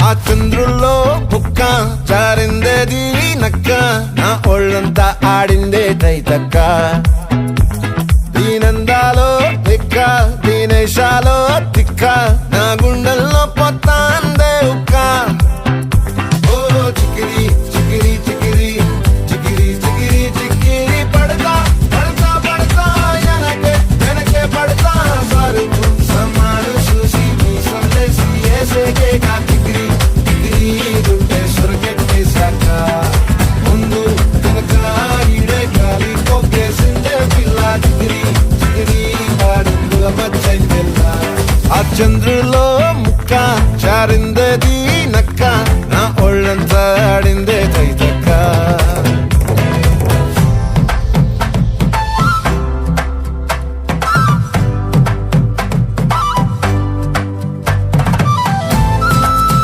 ఆ చంద్రుల్లో ముక్క జారిందేది నక్క నా ఒళ్ళంతా ఆడిందే తైతక్క దీనందాలో లెక్క దీనేశాలో తిక్క నా గుండెల్లో పొత్తాందే ఉక్క ఓ చికిరి చికిరి చికిరి చికిరి చికిరి చికిరి పడతా పడతా పడతా వెనకే వెనకే పడతా సరుకు సమాను చూసి మీ సందేశి ఏసేకే కా చికిరి చికిరి దుంటే సురకెట్టేశాక ముందు వెనక ఈడే గాలి కొక్కేసిందే పిల్ల చికిరి చికిరి పాడుల మచ్చై పిల్ల ఆ చంద్రులో ముక్క జారిందేది నక్క నా